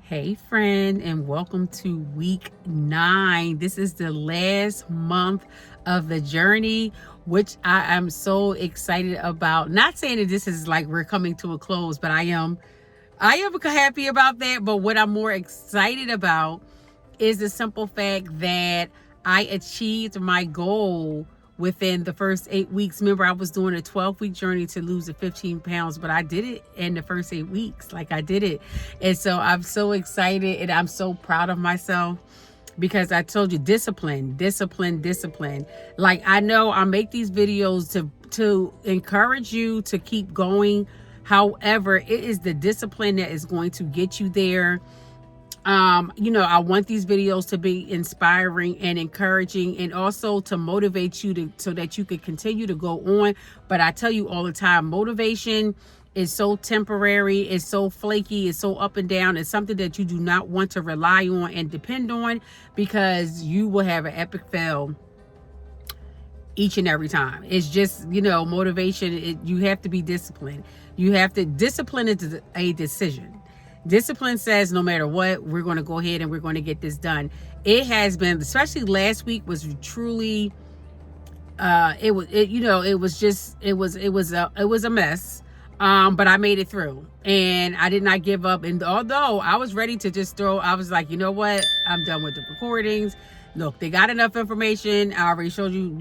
Hey, friend, and welcome to week 9. This is the last month of the journey, which I am so excited about. Not saying that this is like we're coming to a close, but I am happy about that. But what I'm more excited about is the simple fact that I achieved my goal within the first 8 weeks. Remember, I was doing a 12-week journey to lose the 15 pounds, but I did it in the first 8 weeks. Like, I did it. And so I'm so excited and I'm so proud of myself because I told you, discipline. Like, I know I make these videos to encourage you to keep going. However, it is the discipline that is going to get you there. I want these videos to be inspiring and encouraging, and also to motivate you to so that you can continue to go on. But I tell you all the time, motivation is so temporary, it's so flaky, it's so up and down. It's something that you do not want to rely on and depend on, because you will have an epic fail each and every time. It's just, motivation. You have to be disciplined. Discipline is a decision. Discipline says no matter what, we're going to go ahead and we're going to get this done. It has been, especially last week, was truly it was a mess. But I made it through and I did not give up. And although I was ready to I was like, you know what? I'm done with the recordings. Look, they got enough information. I already showed you,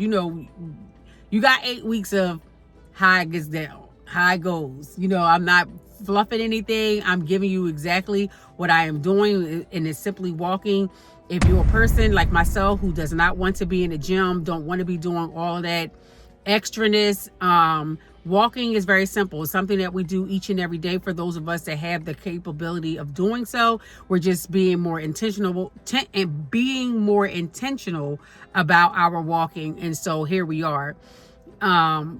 you got 8 weeks of how it gets down, how it goes. I'm not fluffing anything. I'm giving you exactly what I am doing, and it's simply walking. If you're a person like myself who does not want to be in the gym, don't want to be doing all of that extraness, walking is very simple. It's something that we do each and every day. For those of us that have the capability of doing so, we're just being more intentional about our walking. And so here we are.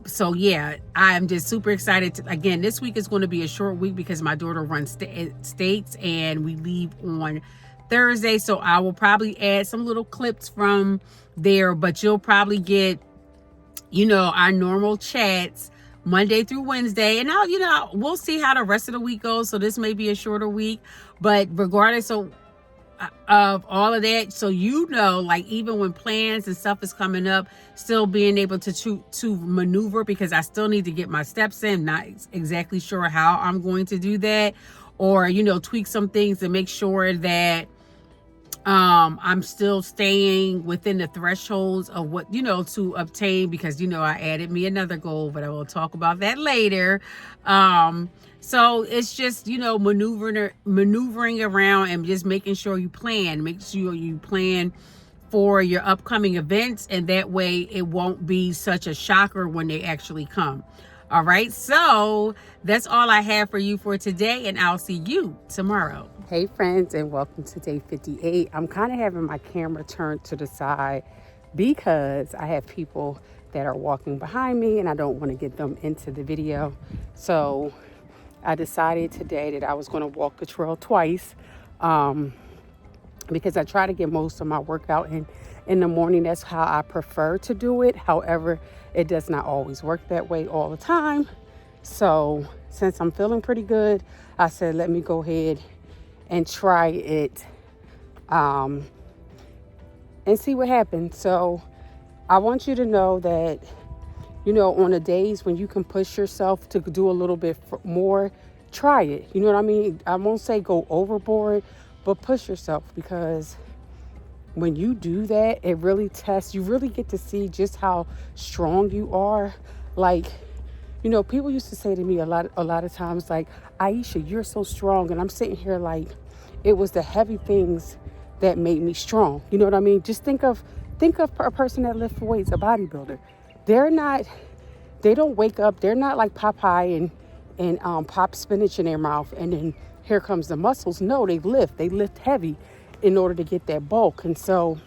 So yeah, I'm just super excited again, this week is going to be a short week because my daughter runs states and we leave on Thursday. So I will probably add some little clips from there, but you'll probably get, our normal chats Monday through Wednesday. And we'll see how the rest of the week goes. So this may be a shorter week, but regardless of all of that, so like, even when plans and stuff is coming up, still being able to maneuver, because I still need to get my steps in. Not exactly sure how I'm going to do that, or tweak some things to make sure that I'm still staying within the thresholds of what to obtain, because I added me another goal, but I will talk about that later. So it's just, maneuvering around and just making sure you plan. Make sure you plan for your upcoming events, and that way it won't be such a shocker when they actually come. All right, so that's all I have for you for today, and I'll see you tomorrow. Hey, friends, and welcome to day 58. I'm kind of having my camera turned to the side because I have people that are walking behind me, and I don't want to get them into the video. So I decided today that I was going to walk the trail twice, because I try to get most of my workout in the morning. That's how I prefer to do it. However, it does not always work that way all the time. So since I'm feeling pretty good, I said, let me go ahead and try it, and see what happens. So I want you to know that, on the days when you can push yourself to do a little bit more, try it. You know what I mean? I won't say go overboard, but push yourself, because when you do that, it really tests. You really get to see just how strong you are. Like, people used to say to me a lot of times, like, Aisha, you're so strong. And I'm sitting here like, it was the heavy things that made me strong. You know what I mean? Just think of a person that lifts weights, a bodybuilder. They don't wake up. They're not like Popeye and pop spinach in their mouth and then here comes the muscles. No, they lift heavy in order to get that bulk. And so,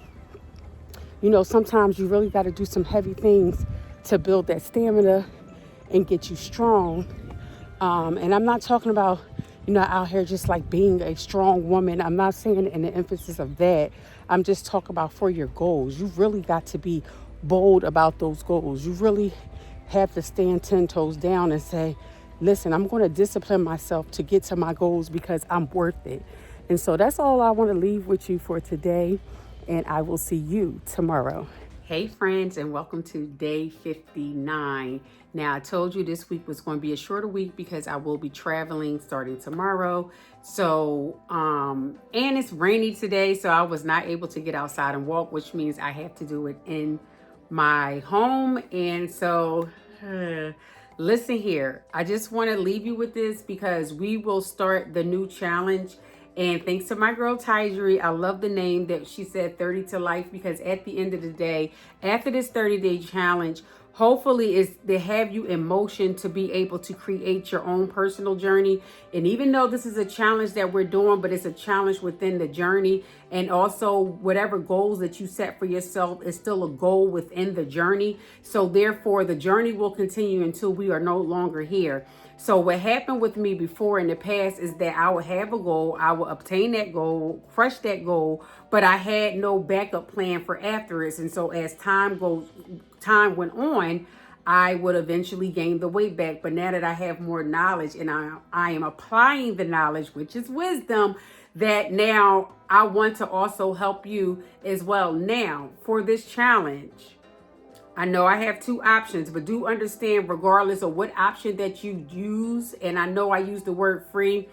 sometimes you really got to do some heavy things to build that stamina and get you strong. And I'm not talking about, out here just like being a strong woman. I'm not saying in the emphasis of that. I'm just talking about for your goals. You really got to be bold about those goals. You really have to stand 10 toes down and say, listen, I'm going to discipline myself to get to my goals because I'm worth it. And so that's all I want to leave with you for today. And I will see you tomorrow. Hey, friends, and welcome to day 59. Now, I told you this week was going to be a shorter week because I will be traveling starting tomorrow. So, and it's rainy today, so I was not able to get outside and walk, which means I have to do it in my home. And so, listen here, I just want to leave you with this because we will start the new challenge. And thanks to my girl Tyjeri, I love the name that she said 30 to life, because at the end of the day, after this 30-day challenge, hopefully is to have you in motion to be able to create your own personal journey. And even though this is a challenge that we're doing, but it's a challenge within the journey. And also whatever goals that you set for yourself is still a goal within the journey. So therefore the journey will continue until we are no longer here. So what happened with me before in the past is that I would have a goal, I would obtain that goal, crush that goal, but I had no backup plan for afterwards. And so as time went on, I would eventually gain the weight back. But now that I have more knowledge and I am applying the knowledge, which is wisdom, that now I want to also help you as well. Now for this challenge, I know I have two options, but do understand regardless of what option that you use, and I know I use the word free,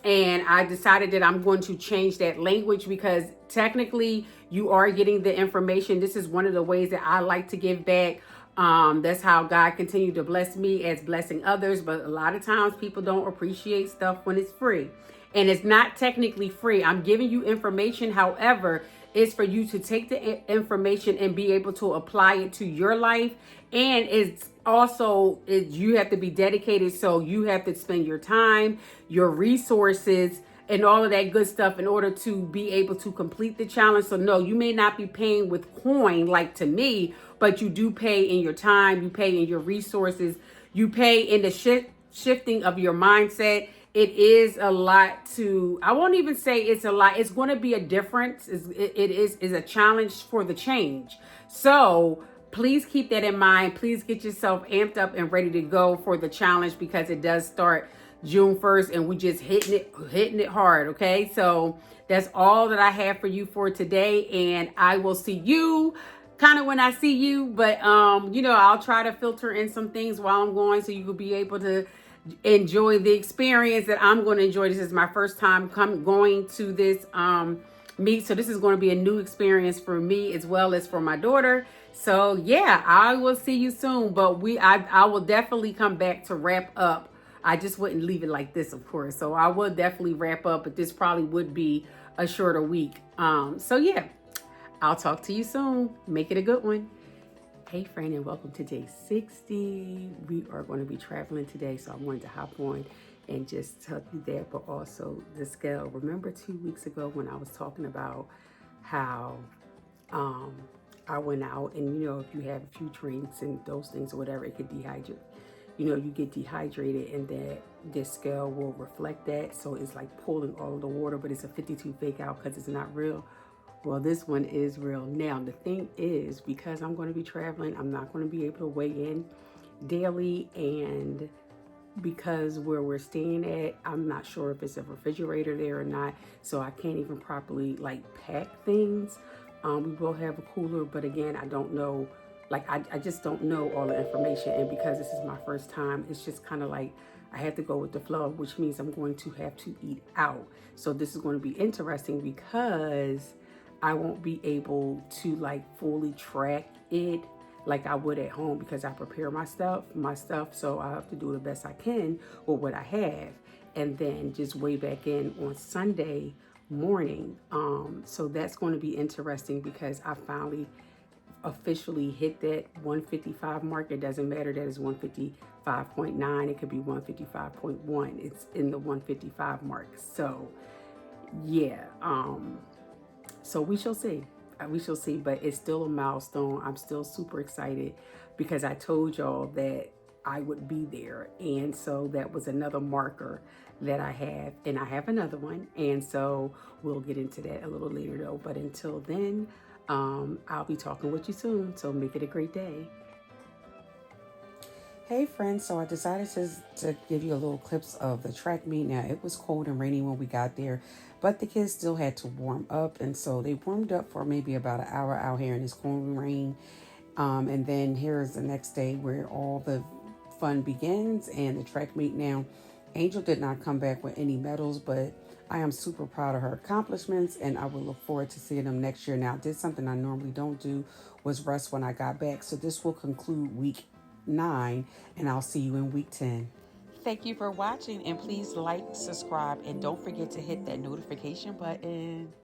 and I decided that I'm going to change that language because technically you are getting the information. This is one of the ways that I like to give back. That's how God continued to bless me as blessing others. But a lot of times people don't appreciate stuff when it's free. And it's not technically free. I'm giving you information. However, it's for you to take the information and be able to apply it to your life. And it's also, you have to be dedicated. So you have to spend your time, your resources, and all of that good stuff in order to be able to complete the challenge. So no, you may not be paying with coin like to me, but you do pay in your time, you pay in your resources, you pay in the shifting of your mindset. It is a lot to, I won't even say it's a lot. It's going to be a difference. It is a challenge for the change. So please keep that in mind. Please get yourself amped up and ready to go for the challenge because it does start June 1st and we just hitting it hard. Okay. So that's all that I have for you for today. And I will see you kind of when I see you, but I'll try to filter in some things while I'm going so you will be able to enjoy the experience that I'm going to enjoy. This is my first time going to this meet, so this is going to be a new experience for me as well as for my daughter. So yeah, I will see you soon, but I will definitely come back to wrap up. I just wouldn't leave it like this, of course. So I will definitely wrap up, but this probably would be a shorter week. So yeah, I'll talk to you soon. Make it a good one. Hey friend, and welcome to day 60. We are going to be traveling today, so I wanted to hop on and just tell you that, but also the scale. Remember 2 weeks ago when I was talking about how I went out and if you have a few drinks and those things or whatever, it could dehydrate. You get dehydrated, and that this scale will reflect that. So it's like pulling all of the water, but it's a 52 fake out because it's not real. Well, this one is real. Now, the thing is, because I'm going to be traveling, I'm not going to be able to weigh in daily. And because where we're staying at, I'm not sure if it's a refrigerator there or not. So I can't even properly pack things. We will have a cooler, but again, I don't know. I just don't know all the information. And because this is my first time, it's just kind of I have to go with the flow, which means I'm going to have to eat out. So this is going to be interesting because I won't be able to fully track it like I would at home because I prepare my stuff. So I have to do the best I can with what I have, and then just weigh back in on Sunday morning. So that's going to be interesting because I finally officially hit that 155 mark. It doesn't matter that it's 155.9. It could be 155.1. It's in the 155 mark. So yeah. So we shall see. But it's still a milestone. I'm still super excited because I told y'all that I would be there. And so that was another marker that I have. And I have another one. And so we'll get into that a little later though. But until then, I'll be talking with you soon. So make it a great day. Hey friends, so I decided to give you a little clips of the track meet. Now it was cold and rainy when we got there, But the kids still had to warm up, and so they warmed up for maybe about an hour out here in this pouring rain. And then here is the next day where all the fun begins and the track meet. Now, Angel did not come back with any medals, but I am super proud of her accomplishments, and I will look forward to seeing them next year. Now, I did something I normally don't do, was rest when I got back. So this will conclude week 9, and I'll see you in week 10. Thank you for watching, and please like, subscribe, and don't forget to hit that notification button.